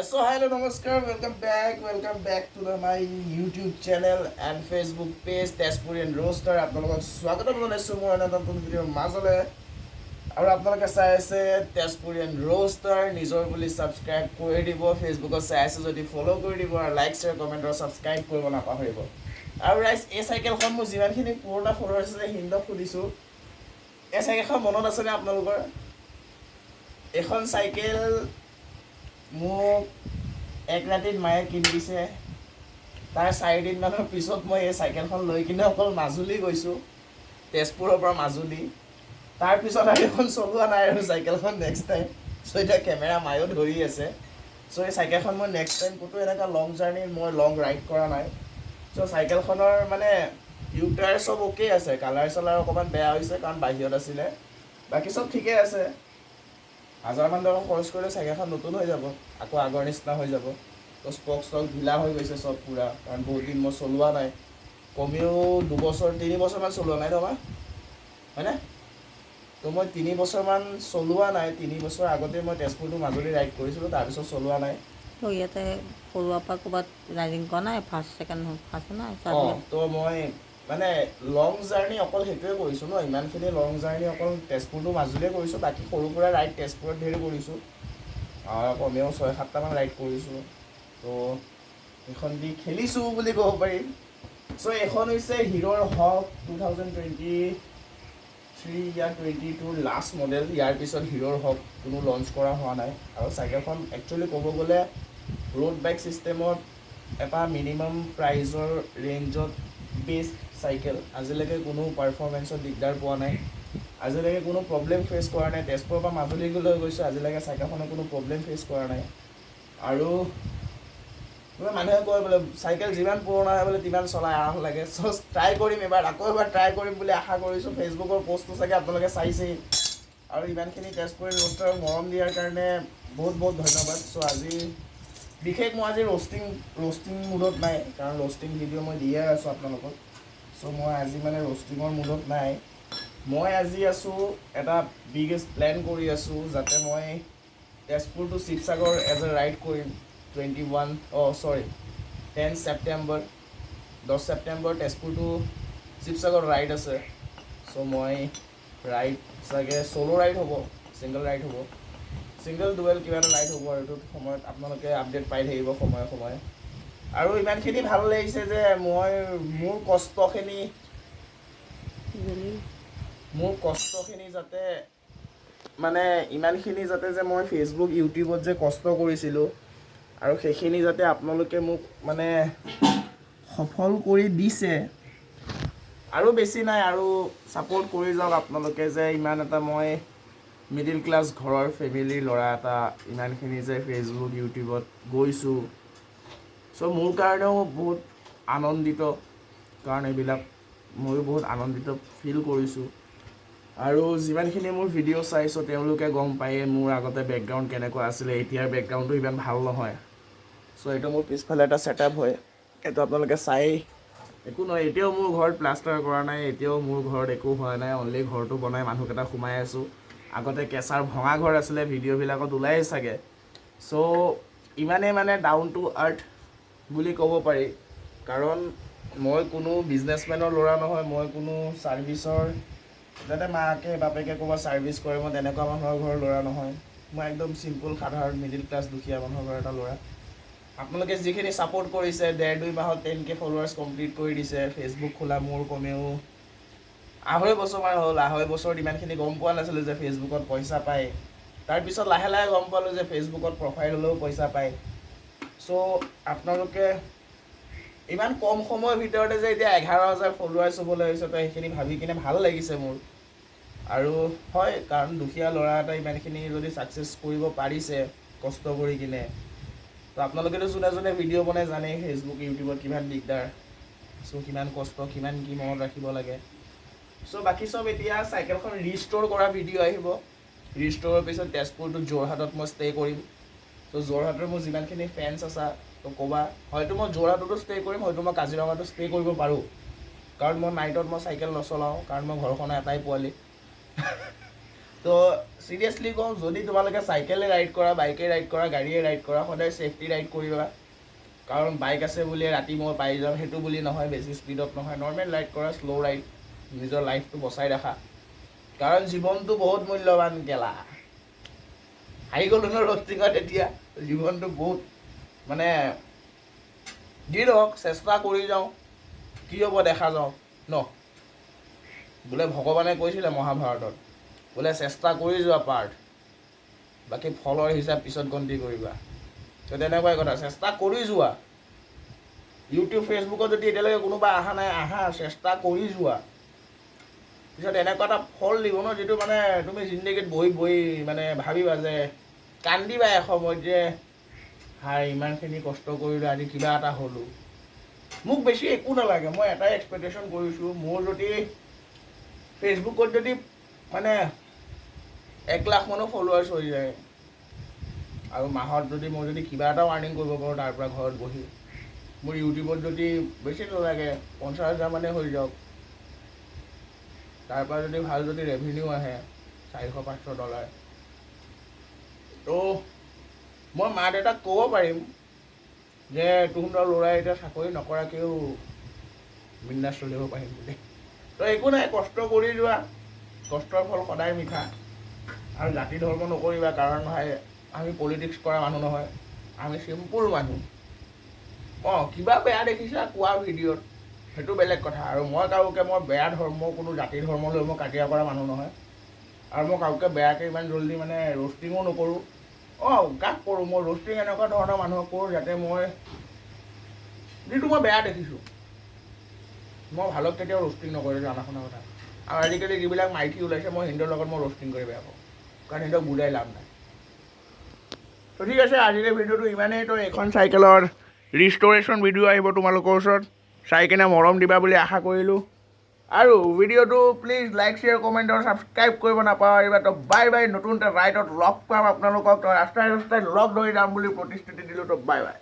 So hello, namaskar, welcome back to my YouTube channel and Facebook page Tezpur and Roaster. আপোনালোকক স্বাগতম জনাইছোঁ মোৰ এটা নতুন ভিডিঅ'ৰ মাজলৈ আৰু আপোনালোকে চাই আছে Tezpur and Roaster নিজৰ বুলি সাবস্ক্ৰাইব কৰি দিব ফেচবুকত চাই আছে যদি ফলো কৰি দিব আৰু লাইক শ্বেয়াৰ কমেণ্ট আৰু সাবস্ক্ৰাইব কৰিব নাপাহৰিব আৰু ৰাইজ এই চাইকেলখন মোৰ যিমানখিনি পুৰণা ফলোৱাৰ আছে হিন্দক সুধিছোঁ এই চাইকেলখন মনত আছেনে আপোনালোকৰ এখন চাইকেল মোক এক ৰাতিত মায়ে কিনি দিছে তাৰ 4 দিনমানৰ পিছত মই এই চাইকেলখন লৈ কিনে অকল মাজুলী গৈছোঁ তেজপুৰৰ পৰা মাজুলী তাৰ পিছত আৰু এখন চলোৱা নাই আৰু চাইকেলখন নেক্সট টাইম চ' এতিয়া কেমেৰা মায়ো ধৰি আছে চ' এই চাইকেলখন মই নেক্সট টাইম ক'তো এনেকুৱা লং জাৰ্ণি মই লং ৰাইড কৰা নাই চ' চাইকেলখনৰ মানে টিউব টায়াৰ চব অ'কে আছে কালাৰ চালাৰ অকণমান বেয়া হৈছে কাৰণ বাহিৰত আছিলে বাকী চব ঠিকে আছে 1000 মান টকা খৰচ কৰিলে চাইকেলখন নতুন হৈ যাব আকৌ আগৰ নিচিনা হৈ যাব তো স্পক ষ্টক ঢিলা হৈ গৈছে চব পুৰা কাৰণ বহুত দিন মই চলোৱা নাই কমেও 2 বছৰ 3 বছৰমান চলোৱা নাই তোমাৰ হয়নে তো মই 3 বছৰমান চলোৱা নাই 3 বছৰ আগতে মই তেজপুৰটো মাজুলী ৰাইড কৰিছিলোঁ তাৰপিছত চলোৱা নাই তো ইয়াতে সৰুৰ পৰা ক'ৰবাত ৰাইডিং কৰা নাই ফাৰ্ষ্ট ছেকেণ্ড ফাৰ্ষ্ট নাই তো মই মানে লং জাৰ্ণি অকল সেইটোৱে কৰিছোঁ ন ইমানখিনি লং জাৰ্ণি অকল তেজপুৰটো মাজুলীয়ে কৰিছোঁ বাকী সৰু সুৰা ৰাইড তেজপুৰত ধেৰ কৰিছোঁ কমেও 6-7টামান ৰাইড কৰিছোঁ তো এইখন দি খেলিছোঁ বুলি ক'ব পাৰি চ' এইখন হৈছে হিৰ'ৰ হক 2023 या 22 লাষ্ট মডেল ইয়াৰ পিছত হিৰ'ৰ হক কোনো লঞ্চ কৰা হোৱা নাই আৰু চাইকেলখন একচুৱেলি ক'ব গ'লে ৰোড বাইক ছিষ্টেমত এটা মিনিমাম প্ৰাইজৰ ৰেঞ্জত বেষ্ট চাইকেল আজিলৈকে কোনো পাৰফৰ্মেঞ্চত দিগদাৰ পোৱা নাই আজিলৈকে কোনো প্ৰব্লেম ফেচ কৰা নাই তেজপুৰৰ পৰা মাজুলীলৈ গৈছোঁ আজিলৈকে চাইকেলখনে কোনো প্ৰব্লেম ফেচ কৰা নাই আৰু মানুহে কয় বোলে চাইকেল যিমান পুৰণা হয় বোলে তিমান চলাই আৰাম লাগে চ' ট্ৰাই কৰিম আকৌ এবাৰ ট্ৰাই কৰিম বুলি আশা কৰিছোঁ ফেচবুকৰ পষ্টটো চাগে আপোনালোকে চাইছেই আৰু ইমানখিনি তেজপুৰৰ ৰোষ্টাৰক মৰম দিয়াৰ কাৰণে বহুত বহুত ধন্যবাদ চ' আজি বিশেষ মই আজি ৰ'ষ্টিং মুডত নাই কাৰণ ৰ'ষ্টিং ভিডিঅ' মই দিয়ে আছোঁ আপোনালোকক চ' মই আজি মানে ৰ'ষ্টিঙৰ মুডত নাই মই আজি আছোঁ এটা বিগেষ্ট প্লেন কৰি আছোঁ যাতে মই Tezpur to Sivasagar as a ride কৰিম 10 September 10 September Tezpur to Sivasagar ride আছে চ' মই ৰাইড চাগে চ'ল' ৰাইড হ'ব ছিংগল ৰাইড হ'ব ছিংগল ডুৱেল কিবা এটা ৰাইড হ'ব আৰু এইটো সময়ত আপোনালোকে আপডেট পাই থাকিব সময়ে সময়ে আৰু ইমানখিনি ভাল লাগিছে যে মই মোৰ কষ্টখিনি যাতে মানে ইমানখিনি যাতে যে মই ফেচবুক ইউটিউবত যে কষ্ট কৰিছিলোঁ আৰু সেইখিনি যাতে আপোনালোকে মোক মানে সফল কৰি দিছে আৰু বেছি নাই আৰু ছাপোৰ্ট কৰি যাওক আপোনালোকে যে ইমান এটা মই মিডিল ক্লাছ ঘৰৰ ফেমিলিৰ ল'ৰা এটা ইমানখিনি যে ফেচবুক ইউটিউবত গৈছোঁ চ' মোৰ কাৰণেও বহুত আনন্দিত কাৰণ এইবিলাক ময়ো বহুত আনন্দিত ফিল কৰিছোঁ আৰু যিমানখিনি মোৰ ভিডিঅ' চাইছোঁ তেওঁলোকে গম পায়ে মোৰ আগতে বেকগ্ৰাউণ্ড কেনেকুৱা আছিলে এতিয়াৰ বেকগ্ৰাউণ্ডটো ইমান ভাল নহয় চ' এইটো মোৰ পিছফালে এটা ছেটআপ হয় এইটো আপোনালোকে চাই একো নহয় এতিয়াও মোৰ ঘৰত প্লাষ্টাৰ কৰা নাই এতিয়াও মোৰ ঘৰত একো হোৱা নাই অনলি ঘৰটো বনাই মানুহকেইটা সোমাই আছোঁ আগতে কেঁচাৰ ভঙা ঘৰ আছিলে ভিডিঅ'বিলাকত ওলাই চাগে চ' ইমানেই মানে ডাউন টু আৰ্থ বুলি ক'ব পাৰি কাৰণ মই কোনো বিজনেছমেনৰ ল'ৰা নহয় মই কোনো ছাৰ্ভিচৰ যাতে মাকে বাপেকে ক'ৰবাত ছাৰ্ভিচ কৰে মই তেনেকুৱা মানুহৰ ঘৰৰ ল'ৰা নহয় মই একদম চিম্পুল সাধাৰণ মিডিল ক্লাছ দুখীয়া মানুহৰ ঘৰৰ এটা ল'ৰা আপোনালোকে যিখিনি ছাপোৰ্ট কৰিছে 1.5-2 মাহত 10K ফলোৱাৰ্ছ কমপ্লিট কৰি দিছে ফেচবুক খোলা মোৰ কমেও 2.5 বছৰমান হ'ল 2.5 বছৰত ইমানখিনি গম পোৱা নাছিলোঁ যে ফেচবুকত পইচা পায় তাৰপিছত লাহে লাহে গম পালোঁ যে ফেচবুকত প্ৰফাইল হ'লেও পইচা পায় চ' আপোনালোকে ইমান কম সময়ৰ ভিতৰতে যে এতিয়া 11,000 ফলোৱাৰ্ছ হ'বলৈ হৈছে তো সেইখিনি ভাবি কিনে ভাল লাগিছে মোৰ আৰু হয় কাৰণ দুখীয়া ল'ৰা এটা ইমানখিনি যদি ছাকচেছ কৰিব পাৰিছে কষ্ট কৰি কিনে তো আপোনালোকেতো যোনে ভিডিঅ' বনাই জানেই ফেচবুক ইউটিউবত কিমান দিগদাৰ চ' কিমান কষ্ট কিমান কি মনত ৰাখিব লাগে চ' বাকী চব এতিয়া চাইকেলখন ৰিষ্ট'ৰ কৰা ভিডিঅ' আহিব ৰিষ্ট'ৰৰ পিছত তেজপুৰ টু যোৰহাটত মই ষ্টে' কৰিম চ' যোৰহাটৰ মোৰ যিমানখিনি ফেন্স আছা তো ক'বা হয়তো মই যোৰহাটতো ষ্টে' কৰিম হয়তো মই কাজিৰঙাতো ষ্টে' কৰিব পাৰোঁ কাৰণ মই নাইটত মই চাইকেল নচলাওঁ কাৰণ মই ঘৰখনৰ এটাই পোৱালি তো চিৰিয়াছলি কওঁ, যদি তোমালোকে চাইকেলে ৰাইড কৰা, বাইকে ৰাইড কৰা, গাড়ীয়ে ৰাইড কৰা, সদায় ছেফটি ৰাইড কৰিবা। কাৰণ বাইক আছে বুলি ৰাতি মই পাই যাম সেইটো বুলি নহয়, বেছি স্পীডত নহয়, নৰ্মেল ৰাইড কৰা, শ্ল' ৰাইড, নিজৰ লাইফটো বচাই ৰাখা। কাৰণ জীৱনটো বহুত মূল্যৱান গেলা। হাৰি গ'লো ন ৰষ্টিঙত এতিয়া, জীৱনটো বহুত মানে যি নহওক চেষ্টা কৰি যাওঁ, কি হ'ব দেখা যাওঁ ন। বোলে ভগৱানে কৈছিলে মহাভাৰতত, বোলে চেষ্টা কৰি যোৱা পাৰ্থ, বাকী ফলৰ হিচাপ পিছত গন্তি কৰিবা। তো তেনেকুৱাই কথা, চেষ্টা কৰি যোৱা। ইউটিউব ফেচবুকত যদি এতিয়ালৈকে কোনোবা অহা নাই, আহা, চেষ্টা কৰি যোৱা। পিছত এনেকুৱা এটা ফল দিব ন, যিটো মানে তুমি জিন্দগীত বহি বহি মানে ভাবিবা যে কান্দিবা এসময়ত যে হাই ইমানখিনি কষ্ট কৰিলোঁ, আজি কিবা এটা হ'লোঁ। মোক বেছি একো নালাগে, মই এটাই এক্সপেক্টেশ্যন কৰিছোঁ, মোৰ যদি ফেচবুকত যদি মানে 1 লাখ মানো ফলোৱাৰ্ছ হৈ যায়, আৰু মাহত যদি মই যদি কিবা এটাও আৰ্নিং কৰিব পাৰোঁ তাৰ পৰা ঘৰত বহি, মোৰ ইউটিউবত যদি বেছি নালাগে 50,000 মানে হৈ যাওক, তাৰ পৰা যদি ভাল যদি ৰেভিনিউ আহে $400-500, তো মই মা দেউতাক ক'ব পাৰিম যে তহঁতৰ ল'ৰাই এতিয়া চাকৰি নকৰাকৈও বিন্দাছ চলিব পাৰিম বুলি। তো একো নাই, কষ্ট কৰি যোৱা, কষ্টৰ ফল সদায় মিঠা। আৰু জাতি ধৰ্ম নকৰিবা, কাৰণ ভাই আমি পলিটিক্স কৰা মানুহ নহয়, আমি চিম্পুল মানুহ। কিবা বেয়া দেখিছা কোৱা ভিডিঅ'ত, সেইটো বেলেগ কথা। আৰু মই কাৰোকে মই বেয়া ধৰ্ম, কোনো জাতি ধৰ্ম লৈ মই কাজিয়া কৰা মানুহ নহয়। আৰু মই কাৰোকে বেয়াকৈ ইমান জল্দি মানে ৰোষ্টিঙো নকৰোঁ। কাক কৰোঁ মই ৰোষ্টিং, এনেকুৱা ধৰণৰ মানুহক কৰোঁ যাতে মই যিটো মই বেয়া দেখিছোঁ, মই ভালক কেতিয়াও ৰোষ্টিং নকৰোঁ, জানা শুনা কথা। আৰু আজিকালি যিবিলাক মাইকী ওলাইছে, মই সিহঁতৰ লগত মই ৰোষ্টিং কৰি বেয়া পাওঁ, কাৰণ সিহঁতক বুজাই লাভ নাই। তো ঠিক আছে, আজিৰ ভিডিঅ'টো ইমানেই। তো এখন চাইকেলৰ ৰিষ্ট'ৰেশ্যন ভিডিঅ' আহিব তোমালোকৰ ওচৰত, চাই কিনে মৰম দিবা বুলি আশা কৰিলোঁ। আৰু ভিডিঅ'টো প্লিজ লাইক, শ্বেয়াৰ, কমেণ্ট আৰু ছাবস্ক্ৰাইব কৰিব নাপাহৰিবা। তো বাই বাই, নতুন এটা ৰাইডত লগ পাম আপোনালোকক। তো ৰাস্তাই ৰাস্তাই লগ ধৰি যাম বুলি প্ৰতিশ্ৰুতি দিলোঁ। তো বাই বাই।